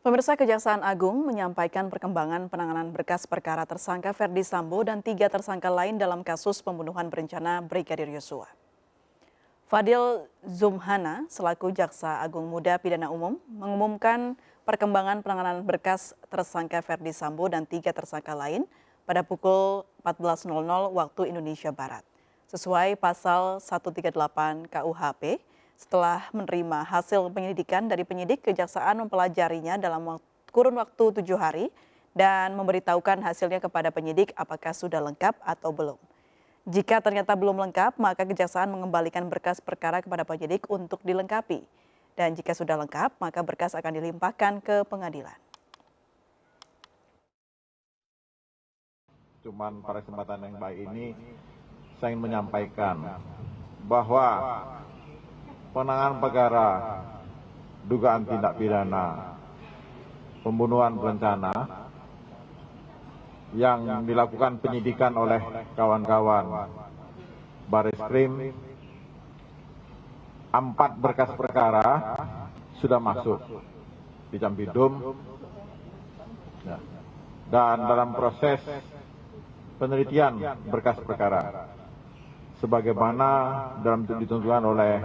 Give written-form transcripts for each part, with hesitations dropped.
Pemirsa, Kejaksaan Agung menyampaikan perkembangan penanganan berkas perkara tersangka Ferdi Sambo dan 3 tersangka lain dalam kasus pembunuhan berencana Brigadir Yosua. Fadil Zumhana selaku Jaksa Agung Muda Pidana Umum mengumumkan perkembangan penanganan berkas tersangka Ferdi Sambo dan 3 tersangka lain pada pukul 14.00 waktu Indonesia Barat. Sesuai pasal 138 KUHP, setelah menerima hasil penyelidikan dari penyidik, Kejaksaan mempelajarinya dalam kurun waktu 7 hari dan memberitahukan hasilnya kepada penyidik apakah sudah lengkap atau belum. Jika ternyata belum lengkap, maka Kejaksaan mengembalikan berkas perkara kepada penyidik untuk dilengkapi. Dan jika sudah lengkap, maka berkas akan dilimpahkan ke pengadilan. Cuman pada kesempatan yang baik ini, saya ingin menyampaikan bahwa penanganan perkara dugaan tindak pidana pembunuhan berencana yang dilakukan penyidikan oleh kawan-kawan Bareskrim, 4 berkas perkara sudah masuk di Campidum, dan dalam proses penelitian berkas perkara sebagaimana dalam ditentukan oleh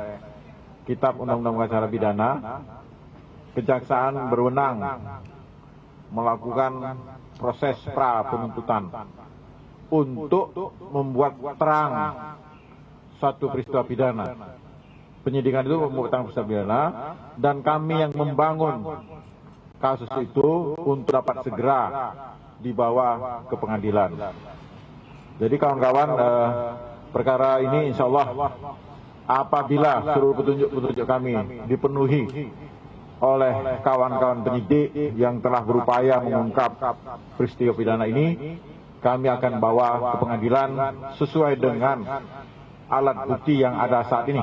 Kitab Undang-Undang Acara Pidana, Kejaksaan berwenang melakukan proses pra penuntutan untuk membuat terang satu peristiwa pidana. Penyidikan itu membuat terang peristiwa pidana, dan kami yang membangun kasus itu untuk dapat segera dibawa ke pengadilan. Jadi kawan-kawan, perkara ini insya Allah apabila seluruh petunjuk-petunjuk kami dipenuhi oleh kawan-kawan penyidik yang telah berupaya mengungkap peristiwa pidana ini, kami akan bawa ke pengadilan sesuai dengan alat bukti yang ada saat ini.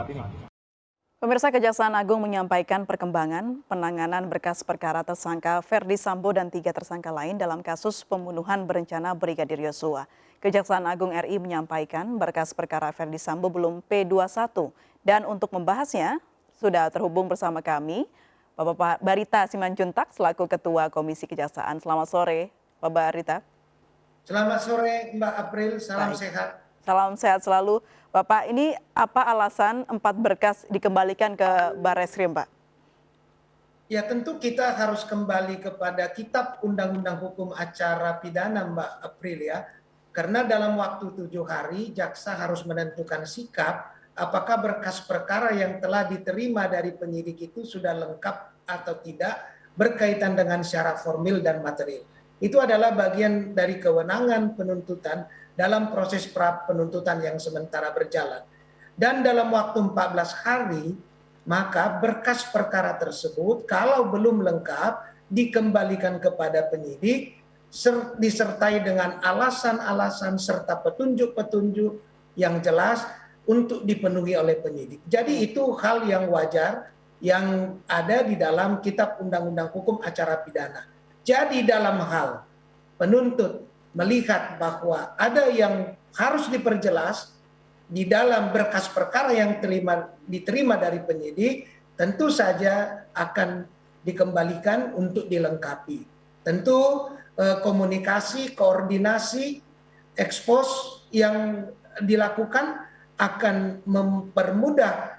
Pemirsa, Kejaksaan Agung menyampaikan perkembangan penanganan berkas perkara tersangka Ferdi Sambo dan 3 tersangka lain dalam kasus pembunuhan berencana Brigadir Yosua. Kejaksaan Agung RI menyampaikan berkas perkara Ferdi Sambo belum P21, dan untuk membahasnya sudah terhubung bersama kami Bapak Barita Simanjuntak selaku Ketua Komisi Kejaksaan. Selamat sore, Pak Barita. Selamat sore, Mbak April. Salam Baik. sehat. Salam sehat selalu. Bapak, ini apa alasan 4 berkas dikembalikan ke Bareskrim, Pak? Ya, tentu kita harus kembali kepada Kitab Undang-Undang Hukum Acara Pidana, Mbak April ya. Karena dalam waktu 7 hari, jaksa harus menentukan sikap apakah berkas perkara yang telah diterima dari penyidik itu sudah lengkap atau tidak berkaitan dengan syarat formil dan material. Itu adalah bagian dari kewenangan penuntutan dalam proses pra penuntutan yang sementara berjalan. Dan dalam waktu 14 hari, maka berkas perkara tersebut kalau belum lengkap dikembalikan kepada penyidik disertai dengan alasan-alasan serta petunjuk-petunjuk yang jelas untuk dipenuhi oleh penyidik. Jadi itu hal yang wajar yang ada di dalam Kitab Undang-Undang Hukum Acara Pidana. Jadi dalam hal penuntut melihat bahwa ada yang harus diperjelas di dalam berkas perkara yang diterima dari penyidik, tentu saja akan dikembalikan untuk dilengkapi. Tentu komunikasi, koordinasi, ekspos yang dilakukan akan mempermudah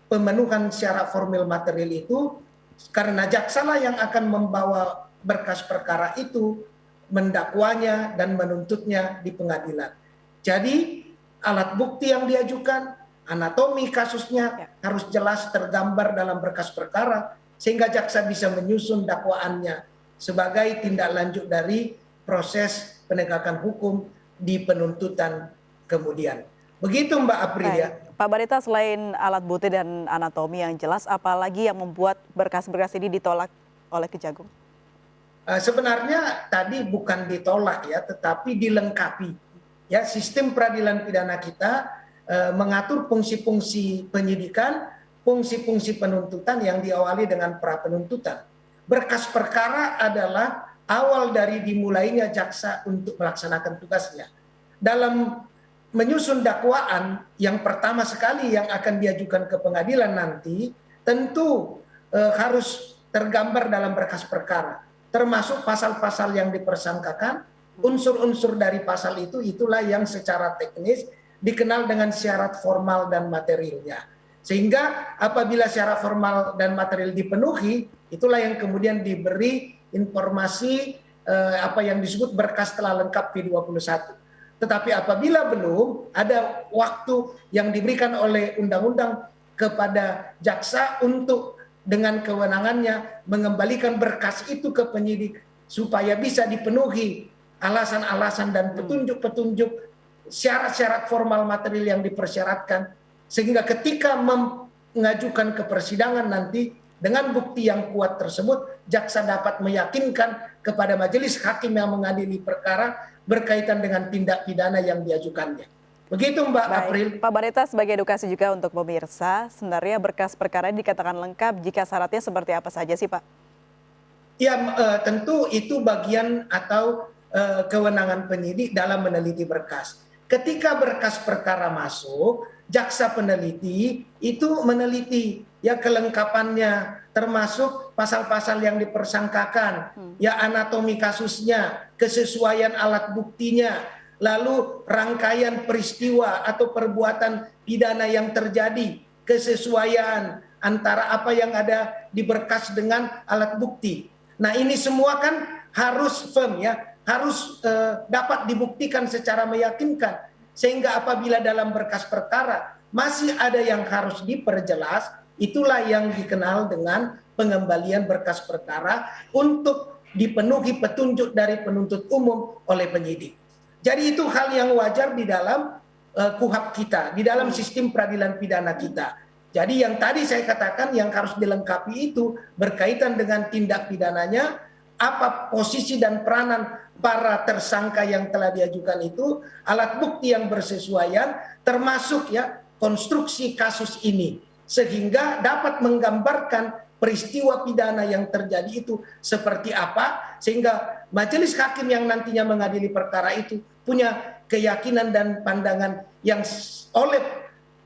pemenuhan syarat formil material itu, karena jaksa yang akan membawa berkas perkara itu, mendakwanya dan menuntutnya di pengadilan. Jadi alat bukti yang diajukan, anatomi kasusnya harus jelas tergambar dalam berkas perkara sehingga jaksa bisa menyusun dakwaannya sebagai tindak lanjut dari proses penegakan hukum di penuntutan kemudian. Begitu Mbak April ya. Pak Barita, selain alat bukti dan anatomi yang jelas, apalagi yang membuat berkas-berkas ini ditolak oleh Kejagung? Sebenarnya tadi bukan ditolak ya, tetapi dilengkapi. Ya, sistem peradilan pidana kita mengatur fungsi-fungsi penyidikan, fungsi-fungsi penuntutan yang diawali dengan pra penuntutan. Berkas perkara adalah awal dari dimulainya jaksa untuk melaksanakan tugasnya. Dalam menyusun dakwaan yang pertama sekali yang akan diajukan ke pengadilan nanti, tentu harus tergambar dalam berkas perkara, termasuk pasal-pasal yang dipersangkakan, unsur-unsur dari pasal itu itulah yang secara teknis dikenal dengan syarat formal dan materialnya. Sehingga apabila syarat formal dan material dipenuhi, itulah yang kemudian diberi informasi apa yang disebut berkas telah lengkap P21. Tetapi apabila belum, ada waktu yang diberikan oleh undang-undang kepada jaksa untuk dengan kewenangannya mengembalikan berkas itu ke penyidik supaya bisa dipenuhi alasan-alasan dan petunjuk-petunjuk syarat-syarat formal material yang dipersyaratkan, sehingga ketika mengajukan ke persidangan nanti dengan bukti yang kuat tersebut, jaksa dapat meyakinkan kepada majelis hakim yang mengadili perkara berkaitan dengan tindak pidana yang diajukannya. Begitu Mbak April. Pak Barita, sebagai edukasi juga untuk pemirsa, sebenarnya berkas perkara ini dikatakan lengkap jika syaratnya seperti apa saja sih Pak? Ya tentu itu bagian atau kewenangan penyidik dalam meneliti berkas. Ketika berkas perkara masuk, jaksa peneliti itu meneliti ya kelengkapannya, termasuk pasal-pasal yang dipersangkakan, ya anatomi kasusnya, kesesuaian alat buktinya, lalu rangkaian peristiwa atau perbuatan pidana yang terjadi, kesesuaian antara apa yang ada di berkas dengan alat bukti. Nah ini semua kan harus firm ya, harus dapat dibuktikan secara meyakinkan, sehingga apabila dalam berkas perkara masih ada yang harus diperjelas, itulah yang dikenal dengan pengembalian berkas perkara untuk dipenuhi petunjuk dari penuntut umum oleh penyidik. Jadi itu hal yang wajar di dalam KUHP kita, di dalam sistem peradilan pidana kita. Jadi yang tadi saya katakan yang harus dilengkapi itu berkaitan dengan tindak pidananya, apa posisi dan peranan para tersangka yang telah diajukan itu, alat bukti yang bersesuaian, termasuk ya konstruksi kasus ini, sehingga dapat menggambarkan peristiwa pidana yang terjadi itu seperti apa, sehingga majelis hakim yang nantinya mengadili perkara itu punya keyakinan dan pandangan yang oleh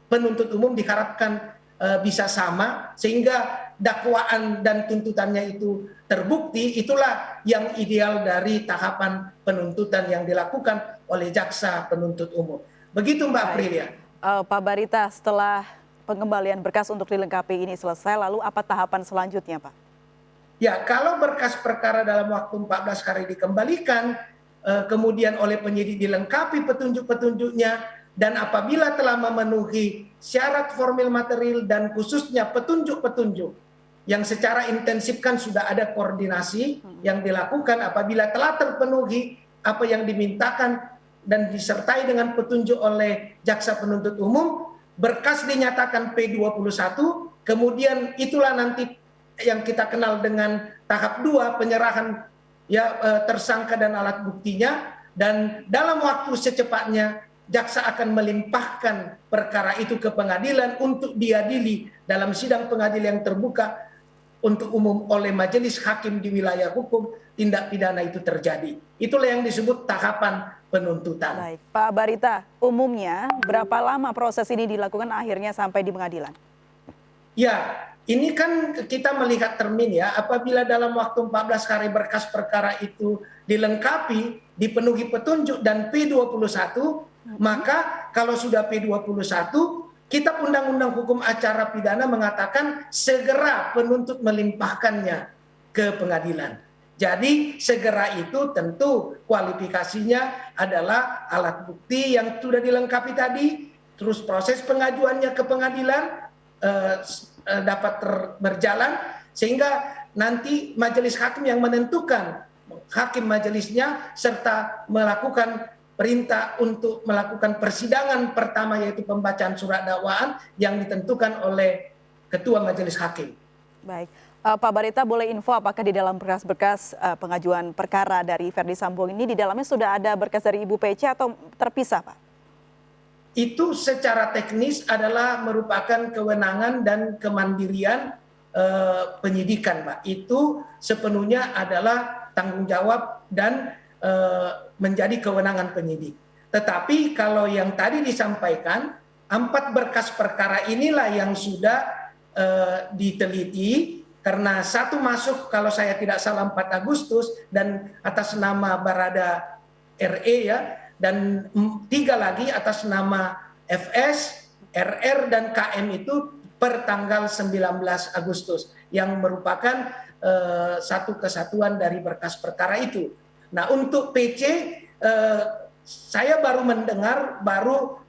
penuntut umum diharapkan bisa sama, sehingga dakwaan dan tuntutannya itu terbukti. Itulah yang ideal dari tahapan penuntutan yang dilakukan oleh jaksa penuntut umum. Begitu Mbak Aprilia. Pak Barita, setelah pengembalian berkas untuk dilengkapi ini selesai, lalu apa tahapan selanjutnya Pak? Ya, kalau berkas perkara dalam waktu 14 hari dikembalikan, kemudian oleh penyidik dilengkapi petunjuk-petunjuknya, dan apabila telah memenuhi syarat formil material dan khususnya petunjuk-petunjuk yang secara intensif kan sudah ada koordinasi yang dilakukan, apabila telah terpenuhi apa yang dimintakan dan disertai dengan petunjuk oleh jaksa penuntut umum, berkas dinyatakan P21, kemudian itulah nanti yang kita kenal dengan tahap 2, penyerahan ya tersangka dan alat buktinya, dan dalam waktu secepatnya jaksa akan melimpahkan perkara itu ke pengadilan untuk diadili dalam sidang pengadilan yang terbuka untuk umum oleh majelis hakim di wilayah hukum tindak pidana itu terjadi. Itulah yang disebut tahapan penuntutan. Baik, Pak Barita, umumnya berapa lama proses ini dilakukan akhirnya sampai di pengadilan? Ya, ini kan kita melihat termin ya, apabila dalam waktu 14 hari berkas perkara itu dilengkapi, dipenuhi petunjuk dan P21, maka kalau sudah P21, Kitab Undang-Undang Hukum Acara Pidana mengatakan segera penuntut melimpahkannya ke pengadilan. Jadi segera itu tentu kualifikasinya adalah alat bukti yang sudah dilengkapi tadi, terus proses pengajuannya ke pengadilan dapat berjalan, sehingga nanti majelis hakim yang menentukan, hakim majelisnya, serta melakukan perintah untuk melakukan persidangan pertama, yaitu pembacaan surat dakwaan yang ditentukan oleh ketua majelis hakim. Baik, Pak Barita, boleh info apakah di dalam berkas-berkas pengajuan perkara dari Ferdi Sambo ini di dalamnya sudah ada berkas dari Ibu PC atau terpisah Pak? Itu secara teknis adalah merupakan kewenangan dan kemandirian penyidikan, Pak. Itu sepenuhnya adalah tanggung jawab dan menjadi kewenangan penyidik. Tetapi kalau yang tadi disampaikan, 4 berkas perkara inilah yang sudah diteliti Karena satu masuk kalau saya tidak salah 4 Agustus dan atas nama Barada RE ya, dan 3 lagi atas nama FS, RR dan KM itu per tanggal 19 Agustus yang merupakan satu kesatuan dari berkas perkara itu. Nah, untuk PC saya baru mendengar, baru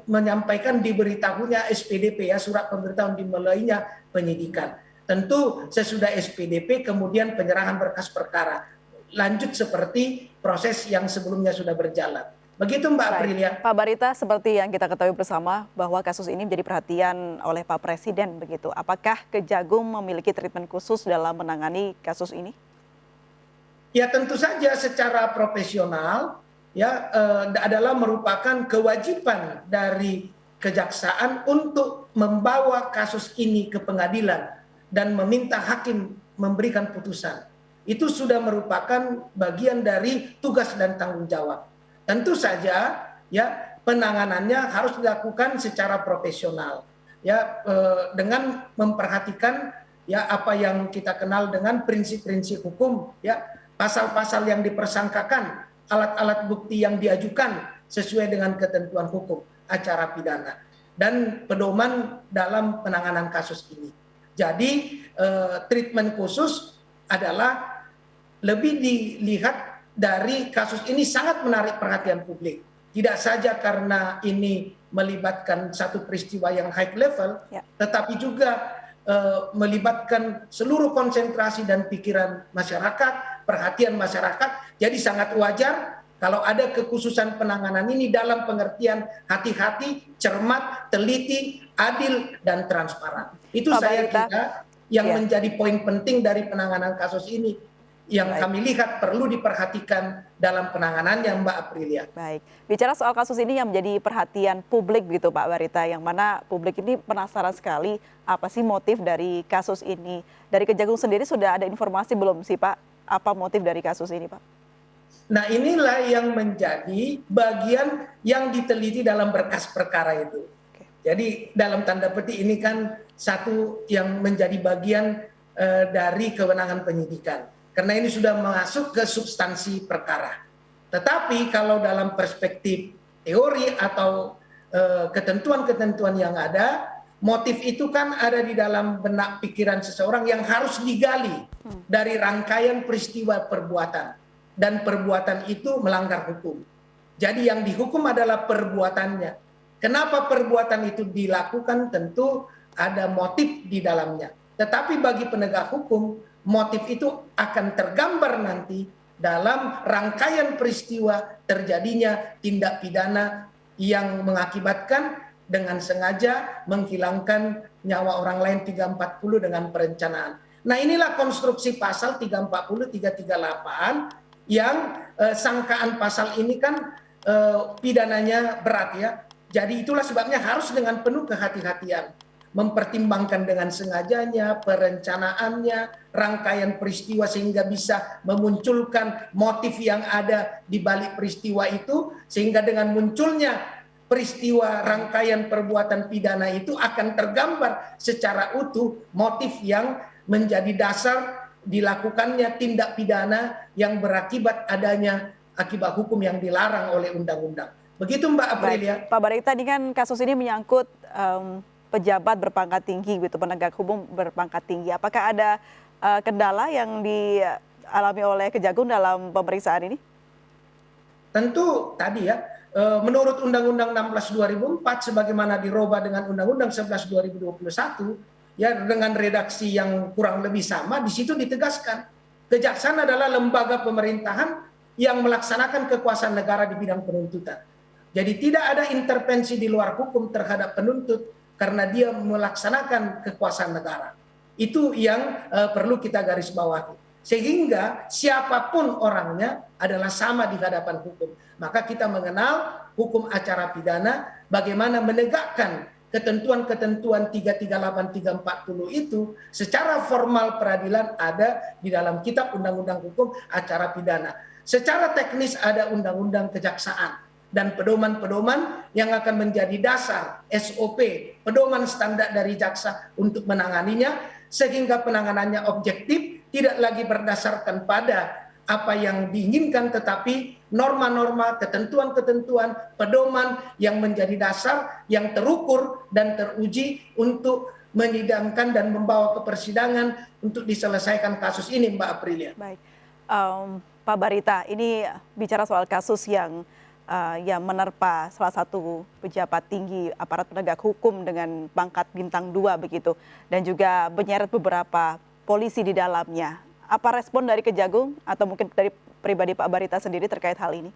menyampaikan diberitahunya SPDP ya, surat pemberitahuan dimulainya penyidikan. Tentu sesudah SPDP kemudian penyerahan berkas perkara. Lanjut seperti proses yang sebelumnya sudah berjalan. Begitu Mbak Aprilia. Pak Barita, seperti yang kita ketahui bersama bahwa kasus ini menjadi perhatian oleh Pak Presiden begitu. Apakah Kejagung memiliki treatment khusus dalam menangani kasus ini? Ya tentu saja secara profesional ya adalah merupakan kewajiban dari kejaksaan untuk membawa kasus ini ke pengadilan dan meminta hakim memberikan putusan. Itu sudah merupakan bagian dari tugas dan tanggung jawab. Tentu saja ya penanganannya harus dilakukan secara profesional ya dengan memperhatikan ya apa yang kita kenal dengan prinsip-prinsip hukum ya, pasal-pasal yang dipersangkakan, alat-alat bukti yang diajukan sesuai dengan ketentuan hukum acara pidana dan pedoman dalam penanganan kasus ini. Jadi treatment khusus adalah lebih dilihat dari kasus ini sangat menarik perhatian publik. Tidak saja karena ini melibatkan satu peristiwa yang high level, tetapi juga melibatkan seluruh konsentrasi dan pikiran masyarakat, perhatian masyarakat. Jadi sangat wajar kalau ada kekhususan penanganan ini dalam pengertian hati-hati, cermat, teliti, adil, dan transparan. Itu saya kira yang menjadi poin penting dari penanganan kasus ini, yang kami lihat perlu diperhatikan dalam penanganannya Mbak Aprilia. Baik, bicara soal kasus ini yang menjadi perhatian publik gitu Pak Barita, yang mana publik ini penasaran sekali apa sih motif dari kasus ini. Dari Kejagung sendiri sudah ada informasi belum sih Pak, apa motif dari kasus ini Pak? Nah inilah yang menjadi bagian yang diteliti dalam berkas perkara itu. Jadi dalam tanda petik ini kan satu yang menjadi bagian dari kewenangan penyidikan. Karena ini sudah masuk ke substansi perkara. Tetapi kalau dalam perspektif teori atau ketentuan-ketentuan yang ada, motif itu kan ada di dalam benak pikiran seseorang yang harus digali dari rangkaian peristiwa perbuatan. Dan perbuatan itu melanggar hukum. Jadi yang dihukum adalah perbuatannya. Kenapa perbuatan itu dilakukan? Tentu ada motif di dalamnya. Tetapi bagi penegak hukum, motif itu akan tergambar nanti dalam rangkaian peristiwa terjadinya tindak pidana yang mengakibatkan dengan sengaja menghilangkan nyawa orang lain 340 dengan perencanaan. Nah inilah konstruksi pasal 340, 338 yang sangkaan pasal ini kan pidananya berat ya. Jadi itulah sebabnya harus dengan penuh kehati-hatian. Mempertimbangkan dengan sengajanya, perencanaannya, rangkaian peristiwa sehingga bisa memunculkan motif yang ada di balik peristiwa itu, sehingga dengan munculnya peristiwa rangkaian perbuatan pidana itu akan tergambar secara utuh motif yang menjadi dasar dilakukannya tindak pidana yang berakibat adanya akibat hukum yang dilarang oleh undang-undang. Begitu Mbak Aprilia. Pak Barita, ini kan kasus ini menyangkut pejabat berpangkat tinggi gitu, penegak hukum berpangkat tinggi. Apakah ada kendala yang dialami oleh Kejagung dalam pemeriksaan ini? Tentu tadi ya, menurut Undang-Undang 16 2004 sebagaimana dirubah dengan Undang-Undang 11 2021 ya dengan redaksi yang kurang lebih sama, di situ ditegaskan kejaksaan adalah lembaga pemerintahan yang melaksanakan kekuasaan negara di bidang penuntutan. Jadi tidak ada intervensi di luar hukum terhadap penuntut karena dia melaksanakan kekuasaan negara. Itu yang perlu kita garis bawahi. Sehingga siapapun orangnya adalah sama di hadapan hukum. Maka kita mengenal hukum acara pidana, bagaimana menegakkan ketentuan-ketentuan 338, 340 itu secara formal peradilan ada di dalam kitab undang-undang hukum acara pidana. Secara teknis ada undang-undang kejaksaan dan pedoman-pedoman yang akan menjadi dasar SOP, pedoman standar dari jaksa untuk menanganinya sehingga penanganannya objektif, tidak lagi berdasarkan pada apa yang diinginkan, tetapi norma-norma, ketentuan-ketentuan, pedoman yang menjadi dasar, yang terukur dan teruji untuk menyidangkan dan membawa ke persidangan untuk diselesaikan kasus ini, Mbak Aprilia. Baik, Pak Barita, ini bicara soal kasus yang menerpa salah satu pejabat tinggi aparat penegak hukum dengan pangkat bintang 2 begitu, dan juga menyeret beberapa polisi di dalamnya. Apa respon dari Kejagung atau mungkin dari pribadi Pak Barita sendiri terkait hal ini?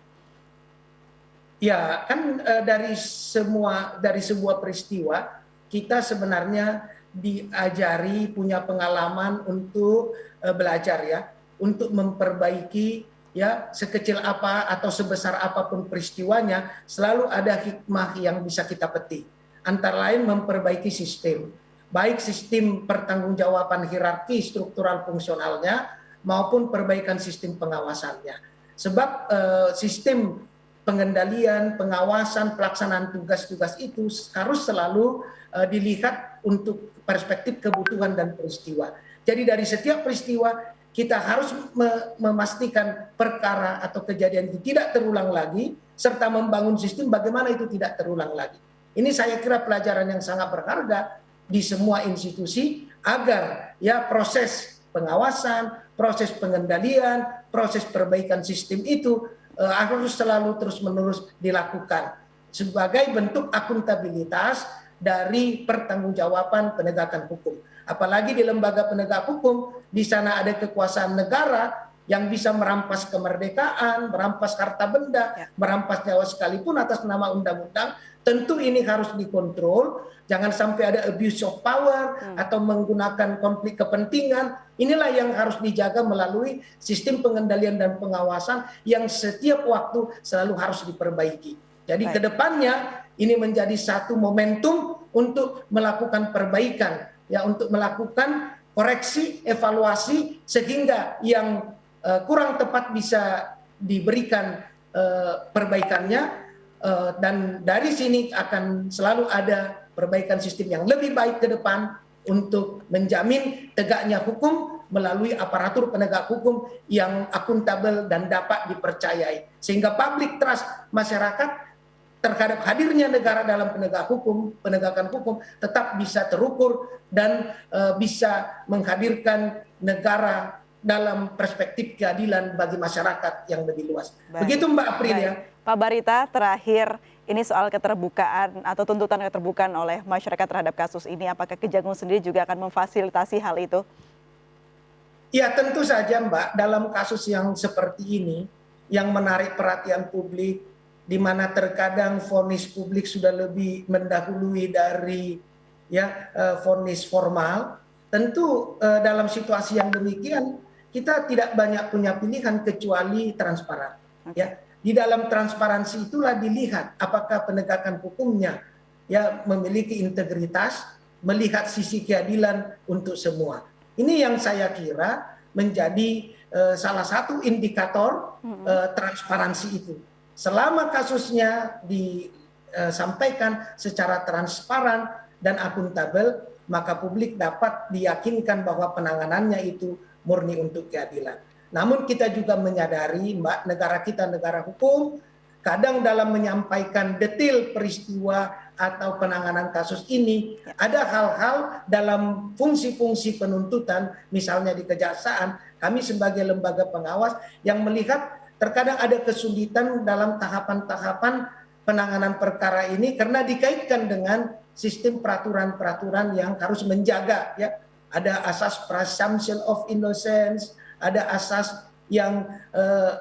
Ya, kan dari sebuah peristiwa kita sebenarnya diajari, punya pengalaman untuk belajar ya, untuk memperbaiki ya, sekecil apa atau sebesar apapun peristiwanya, selalu ada hikmah yang bisa kita petik. Antara lain memperbaiki sistem, baik sistem pertanggungjawaban hierarki struktural fungsionalnya maupun perbaikan sistem pengawasannya. Sebab sistem pengendalian, pengawasan, pelaksanaan tugas-tugas itu harus selalu dilihat untuk perspektif kebutuhan dan peristiwa. Jadi dari setiap peristiwa kita harus memastikan perkara atau kejadian itu tidak terulang lagi, serta membangun sistem bagaimana itu tidak terulang lagi. Ini saya kira pelajaran yang sangat berharga di semua institusi agar ya proses pengawasan, proses pengendalian, proses perbaikan sistem itu harus selalu terus-menerus dilakukan sebagai bentuk akuntabilitas dari pertanggungjawaban penegakan hukum. Apalagi di lembaga penegak hukum, di sana ada kekuasaan negara yang bisa merampas kemerdekaan, merampas harta benda, merampas nyawa sekalipun atas nama undang-undang. Tentu ini harus dikontrol, jangan sampai ada abuse of power atau menggunakan konflik kepentingan. Inilah yang harus dijaga melalui sistem pengendalian dan pengawasan yang setiap waktu selalu harus diperbaiki. Jadi ke depannya ini menjadi satu momentum untuk melakukan perbaikan, ya, untuk melakukan koreksi, evaluasi sehingga yang kurang tepat bisa diberikan perbaikannya. Dan dari sini akan selalu ada perbaikan sistem yang lebih baik ke depan untuk menjamin tegaknya hukum melalui aparatur penegak hukum yang akuntabel dan dapat dipercayai. Sehingga public trust masyarakat terhadap hadirnya negara dalam penegakan hukum tetap bisa terukur dan bisa menghadirkan negara dalam perspektif keadilan bagi masyarakat yang lebih luas. Baik. Begitu Mbak Aprilia. Pak Barita, terakhir ini soal keterbukaan atau tuntutan keterbukaan oleh masyarakat terhadap kasus ini, apakah Kejagung sendiri juga akan memfasilitasi hal itu? Ya tentu saja Mbak, dalam kasus yang seperti ini yang menarik perhatian publik, di mana terkadang vonis publik sudah lebih mendahului dari ya vonis formal, tentu dalam situasi yang demikian kita tidak banyak punya pilihan kecuali transparan. Ya, di dalam transparansi itulah dilihat apakah penegakan hukumnya ya memiliki integritas, melihat sisi keadilan untuk semua. Ini yang saya kira menjadi salah satu indikator transparansi itu. Selama kasusnya disampaikan secara transparan dan akuntabel, maka publik dapat diyakinkan bahwa penanganannya itu murni untuk keadilan. Namun kita juga menyadari, Mbak, negara kita negara hukum, kadang dalam menyampaikan detail peristiwa atau penanganan kasus ini, ada hal-hal dalam fungsi-fungsi penuntutan, misalnya di kejaksaan, kami sebagai lembaga pengawas yang melihat terkadang ada kesulitan dalam tahapan-tahapan penanganan perkara ini karena dikaitkan dengan sistem peraturan-peraturan yang harus menjaga ya. Ada asas presumption of innocence, ada asas yang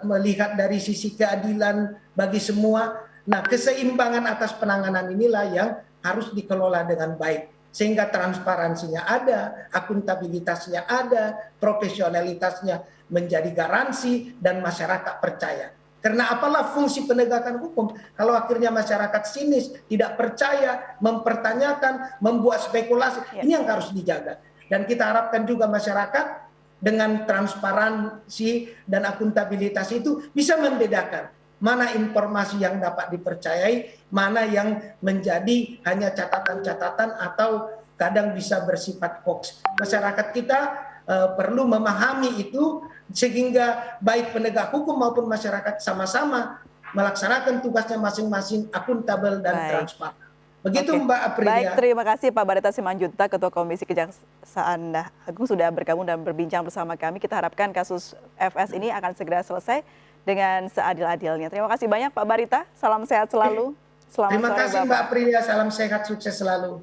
melihat dari sisi keadilan bagi semua. Nah, keseimbangan atas penanganan inilah yang harus dikelola dengan baik. Sehingga transparansinya ada, akuntabilitasnya ada, profesionalitasnya menjadi garansi dan masyarakat percaya. Karena apalah fungsi penegakan hukum kalau akhirnya masyarakat sinis, tidak percaya, mempertanyakan, membuat spekulasi, ini yang harus dijaga. Dan kita harapkan juga masyarakat dengan transparansi dan akuntabilitas itu bisa membedakan mana informasi yang dapat dipercayai, mana yang menjadi hanya catatan-catatan atau kadang bisa bersifat hoax. Masyarakat kita perlu memahami itu sehingga baik penegak hukum maupun masyarakat sama-sama melaksanakan tugasnya masing-masing akuntabel dan transparan. Begitu Mbak Aprilia. Baik, terima kasih Pak Barita Simanjuntak, Ketua Komisi Kejaksaan Agung sudah bergabung dan berbincang bersama kami. Kita harapkan kasus FS ini akan segera selesai dengan seadil-adilnya. Terima kasih banyak Pak Barita, salam sehat selalu. Selamat Terima sore, kasih Bapak. Mbak Aprilia, salam sehat, sukses selalu.